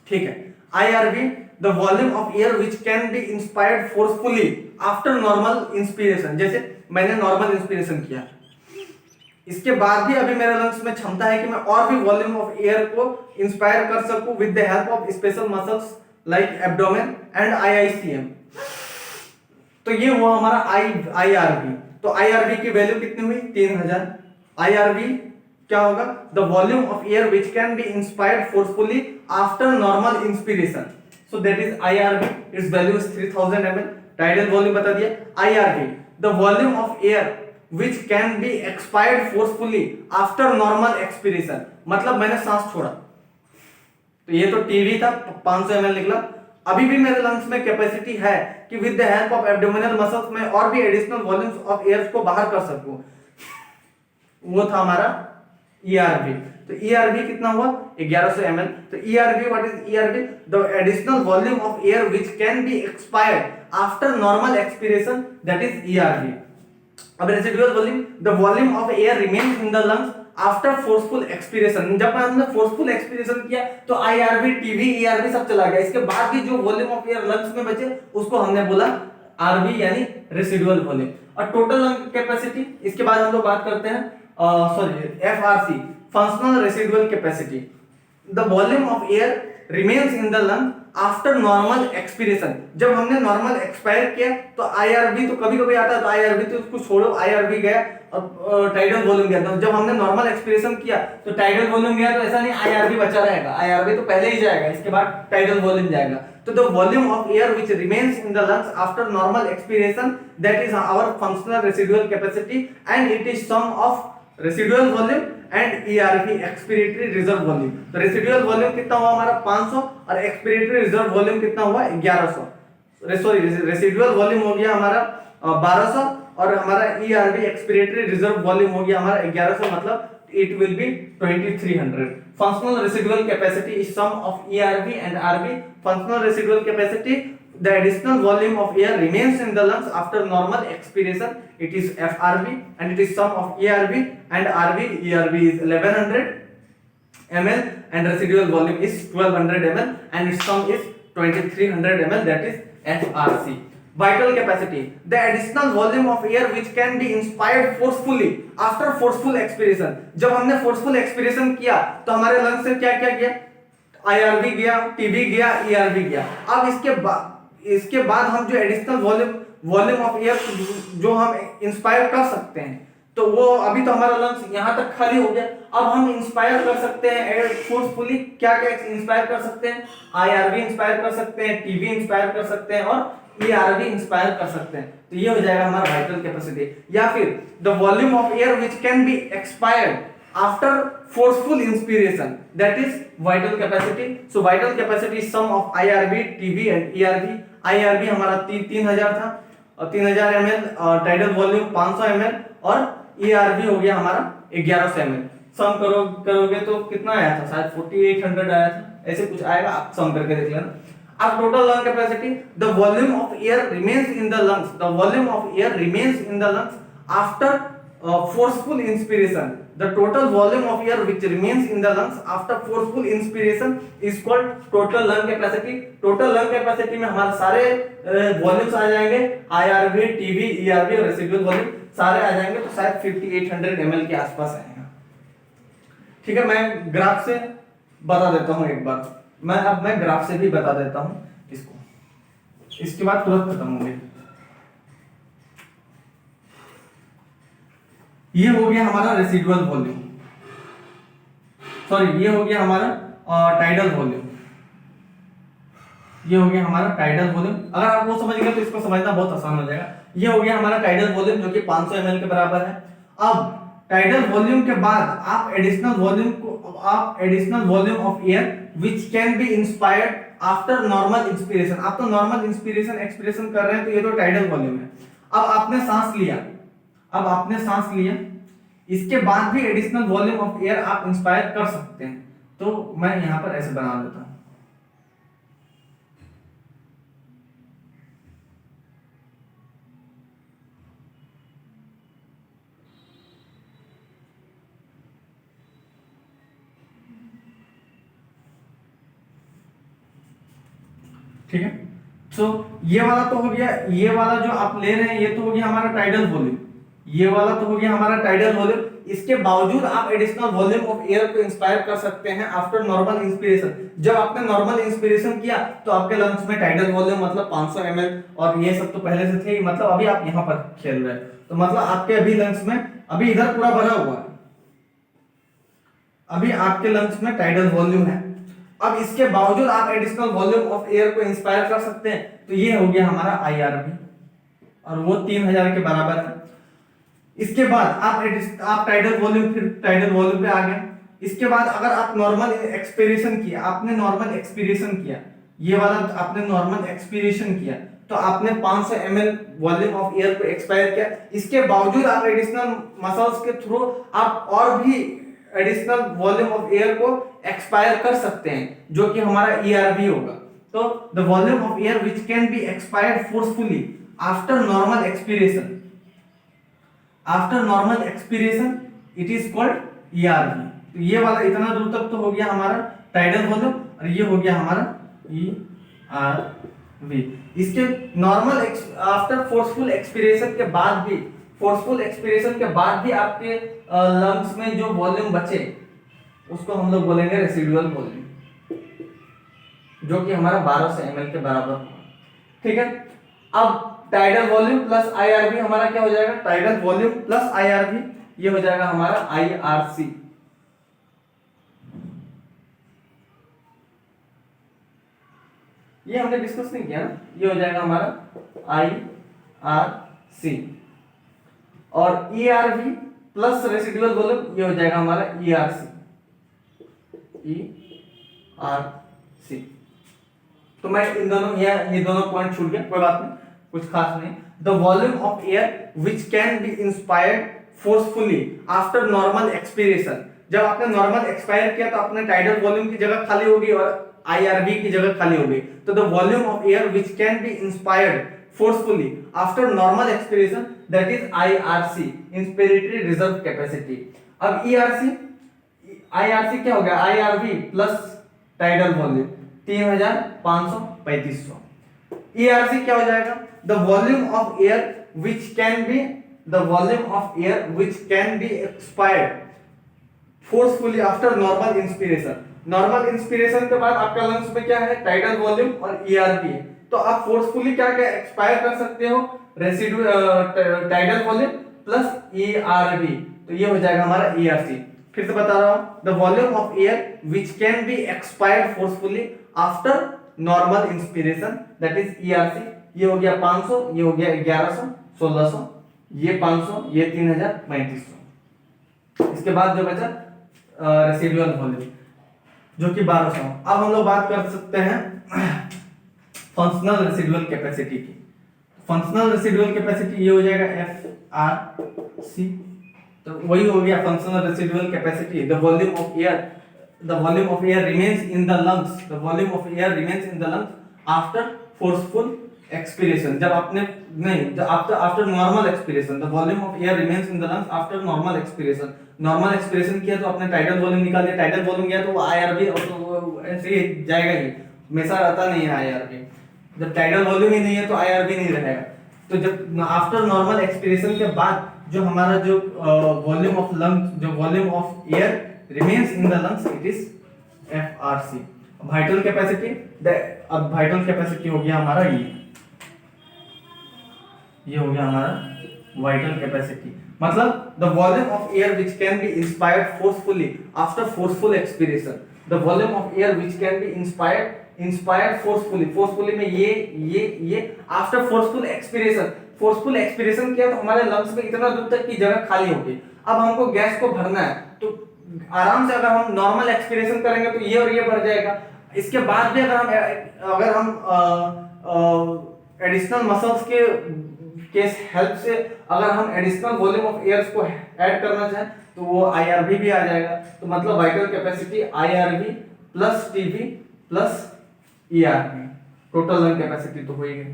ठीक है। IRV, the volume of air which can be inspired forcefully after normal inspiration, जैसे मैंने नॉर्मल इंस्पिरेशन किया, इसके बाद भी अभी मेरे लंग्स में क्षमता है कि मैं और भी वॉल्यूम ऑफ एयर को इंस्पायर कर सकूं with the help of special muscles like abdomen and IICM। तो ये हुआ हमारा IRV। तो IRV की वैल्यू कितनी हुई? 3000। IRV क्या होगा, the volume of air which can be inspired forcefully after normal inspiration, so that is IRV, it's value is 3000 ml। Tidal volume बता दिया। IRV, the volume of air which can be expired forcefully after normal expiration, मतलब मैंने सांस छोड़ा, तो ये तो TV था, 500 ml निकला। अभी भी मेरे लंग्स में कैपेसिटी है कि with the help of abdominal muscles मैं और भी एडिशनल वॉल्यूम्स ऑफ एयर को बाहर कर सकूं, वो था हमारा ERV। तो ERV कितना हुआ, 1100 ml। तो ERV, what is ERV, the additional volume of air which can be expired after normal expiration, that is ERV। अब residual volume, the volume of air remains in the lungs after forceful expiration, जब हमने forceful expiration किया तो IRV, TB, ERV सब चला गया, इसके बाद भी जो वॉल्यूम ऑफ एयर लंग्स में बचे उसको हमने बोला RV यानी रेसिडुअल वॉल्यूम। और टोटल लंग कैपेसिटी, इसके बाद हम लोग बात करते हैं FRC, functional residual capacity, the volume of air remains in the lung after normal expiration, जब हमने नॉर्मल एक्सपायर किया तो IRV तो कभी कभी आता है, तो IRV तो उसको छोड़ो, IRV गया और टाइडल वॉल्यूम गया, तो जब हमने नॉर्मल एक्सपिरेशन किया तो टाइडल वॉल्यूम गया, तो ऐसा नहीं IRV बचा रहेगा, IRV तो पहले ही जाएगा, इसके बाद टाइडल वॉल्यूम जाएगा। तो the volume of air which remains in the lungs after normal expiration, that is our functional residual capacity and it is sum of residual volume and ERV, expiratory reserve volume. तो residual volume कितना हुआ हमारा 500 और expiratory reserve volume कितना हुआ 1100, sorry residual volume हो गया हमारा 1200 और हमारा ERV एक्सपिरेटरी रिजर्व वॉल्यूम हो गया हमारा 1100, मतलब it will be 2300। functional residual capacity is sum of ERV and RV। functional residual capacity, the additional volume of air remains in the lungs after normal expiration, it is FRV, and it is sum of ERV and RV। ERV is 1100 ml and residual volume is 1200 ml and its sum is 2300 ml, that is FRC। vital capacity, the additional volume of air which can be inspired forcefully after forceful expiration, जब हमने forceful expiration किया तो हमारे lungs से क्या क्या गया, IRV गया, TB गया, ERV गया। अब इसके बाद हम जो एडिशनल वॉल्यूम ऑफ एयर जो हम इंस्पायर कर सकते हैं, तो वो अभी तो हमारा लंग्स यहाँ तक खाली हो गया, अब हम इंस्पायर कर सकते हैं एयर फोर्सफुली, क्या क्या इंस्पायर कर सकते हैं, IRV इंस्पायर कर सकते हैं, TB इंस्पायर कर सकते हैं और ERV इंस्पायर कर सकते हैं। तो ये हो जाएगा हमारा वाइटल कैपेसिटी। या फिर the volume of air which can be expired after forceful inspiration, that is vital capacity. So vital capacity is sum of IRV, TB and ERV। IRV हमारा 3000 था और 3000 ml, टाइडल वॉल्यूम 500 ml और ERV हो गया हमारा 1100 ml। सम करोगे तो कितना आया था, शायद 4800 आया था, ऐसे कुछ आएगा, आप सम करके देख लेना। अब total lung capacity, the volume of air remains in the lungs, the volume of air remains in the lungs after forceful inspiration, the total volume of air which remains in the lungs after forceful inspiration is called total lung capacity। total lung capacity में हमारे सारे volumes आ जाएंगे, IRV, TB, ERV और residual volume सारे आ जाएंगे, तो शायद 5800 ml के आसपास आएगा। ठीक है, मैं ग्राफ से बता देता हूं एक बार, मैं ग्राफ से भी बता देता हूं इसको, इसके बाद तुरंत खत्म होंगे। ये हो गया हमारा रेसिडुअल वॉल्यूम, सॉरी ये हो गया हमारा टाइडल वॉल्यूम, ये हो गया हमारा टाइडल वॉल्यूम। अगर आप वो समझ गए तो इसको समझना बहुत आसान हो जाएगा। ये हो गया हमारा टाइडल वॉल्यूम जो कि 500 ml के बराबर है। अब टाइडल वॉल्यूम के बाद आप additional volume of air which can be inspired after normal inspiration, आप तो नॉर्मल इंस्पिरेशन एक्सपिरेशन कर रहे हैं, तो ये तो टाइडल वॉल्यूम है। अब आपने सांस लिया, इसके बाद भी एडिशनल वॉल्यूम ऑफ एयर आप इंस्पायर कर सकते हैं, तो मैं यहां पर ऐसे बना देता हूं। ठीक है, तो ये वाला तो हो गया, ये वाला जो आप ले रहे हैं ये तो हो गया हमारा टाइडल वॉल्यूम, ये वाला तो हो गया हमारा टाइडल वॉल्यूम। इसके बावजूद आप एडिशनल वॉल्यूम ऑफ एयर को इंस्पायर कर सकते हैं आफ्टर नॉर्मल इंस्पिरेशन। जब आपने नॉर्मल इंस्पिरेशन किया तो आपके लंग्स में टाइडल वॉल्यूम मतलब 500 ml और ये सब तो पहले से थे, मतलब अभी आप यहाँ पर खेल रहे हैं, तो मतलब आपके अभी लंग्स में अभी इधर पूरा भरा हुआ है, अभी आपके लंग्स में टाइडल वॉल्यूम है, अब इसके बावजूद आप एडिशनल वॉल्यूम ऑफ एयर को इंस्पायर कर सकते हैं, तो ये हो गया हमारा IRB और वो 3000 के बराबर है। इसके बाद आप टाइडल वॉल्यूम, फिर टाइडल वॉल्यूम पे आ गए। इसके बाद अगर आप नॉर्मल एक्सपीरेशन किया, आपने नॉर्मल एक्सपीरेशन किया, ये वाला आपने नॉर्मल एक्सपीरेशन किया, तो आपने 500 ml वॉल्यूम ऑफ एयर को एक्सपायर किया। इसके बावजूद आप एडिशनल मसल्स के थ्रू आप और भी एडिशनल वॉल्यूम ऑफ एयर को एक्सपायर कर सकते हैं, जो कि हमारा ERV होगा। तो the volume of air which can be expired forcefully after normal expiration, after normal expiration it is called ERV। तो ये वाला इतना दूर तक तो हो गया हमारा टाइडल वॉल्यूम, और ये हो गया हमारा ERV। इसके नॉर्मल आफ्टर फोर्सफुल एक्सपीरेशन के बाद भी, फोर्सफुल एक्सपीरेशन के बाद भी आपके लंग्स में जो वॉल्यूम बचे उसको हम लोग बोलेंगे रेसिडुअल वॉल्यूम, जो कि हमारा 1200 ml के बराबर होगा। ठीक है, अब टाइडल वॉल्यूम प्लस IRV हमारा क्या हो जाएगा, टाइडल वॉल्यूम प्लस IRV, ये हो जाएगा हमारा IRC। ये हमने डिस्कस नहीं किया ना, ये हो जाएगा हमारा IRC, और ERV प्लस रेसिडुअल वॉल्यूम ये हो जाएगा हमारा ERC। तो मैं इन दोनों, ये दोनों पॉइंट छूट गया, कोई बात नहीं, कुछ खास नहीं। The volume of air which can be inspired forcefully after normal expiration, जब आपने नॉर्मल एक्सपायर किया तो अपने टाइडल वॉल्यूम की जगह खाली होगी और IRV की जगह खाली होगी। तो the volume of air which can be inspired forcefully after normal expiration, that is IRC, inspiratory reserve capacity. अब IRC क्या हो गया, IRV plus tidal volume 3500-3500। ERC क्या हो जाएगा, the volume of air which can B, the volume of air which can be expired forcefully after normal inspiration. Normal inspiration के बाद आपका लंग्स में क्या है, टाइडल वॉल्यूम और ERV है, तो आप फोर्सफुली क्या क्या एक्सपायर कर सकते हो, residual tidal volume plus ERV, तो ये हो जाएगा हमारा ERC। फिर से बता रहा हूं, the volume of air which can be expired forcefully after normal inspiration, that is ERC। ये हो गया 500, ये हो गया 1100, 1600, ये 500, ये 3000, 3500। इसके बाद जो बचा रेसिडुअल वॉल्यूम जो कि 1200। अब हम लोग बात कर सकते हैं फंक्शनल रेसिडुअल कैपेसिटी की। फंक्शनल रेसिडुअल कैपेसिटी ये हो जाएगा FRC, तो वही हो गया functional residual capacity. The volume of air remains in the lungs, the volume of air remains in the lungs after forceful expiration, जब आपने नहीं, after normal expiration, the volume of air remains in the lungs after normal expiration. Normal expiration किया तो आपने tidal volume निकाल दिया, tidal volume गया तो वो IRV, और तो ऐसे ही जाएगा ही, हमेशा रहता नहीं है IRV। जब टाइडल वॉल्यूम ही नहीं है तो IRV नहीं रहेगा। तो जब आफ्टर नॉर्मल एक्सपीरेशन के बाद जो हमारा जो वॉल्यूम ऑफ लंग, जो volume of air remains in the lungs, it is FRC। Vital capacity, अब वाइटल कैपेसिटी हो गया हमारा ये हो गया हमारा वाइटल कैपेसिटी, मतलब the volume of air which can be inspired forcefully after forceful expiration, the volume of air which can be inspired forcefully में ये आफ्टर फोर्सफुल एक्सपीरेशन किया तो हमारे लंग्स में इतना दूर तक की जगह खाली होगी। अब हमको गैस को भरना है, तो आराम से अगर हम नॉर्मल एक्सपीरेशन करेंगे तो ये और ये भर जाएगा। इसके बाद भी अगर हम एडिशनल मसल्स के हेल्प से अगर हम एडिशनल वॉल्यूम ऑफ एयर्स को ऐड करना चाहें तो वो IRV भी आ जाएगा। तो मतलब vital capacity IRV plus TB plus ERV, total lung capacity तो हो ही गई।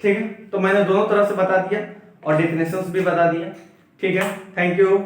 ठीक है, तो मैंने दोनों तरफ से बता दिया और डेफिनेशंस भी बता दिया। ठीक है, थैंक यू।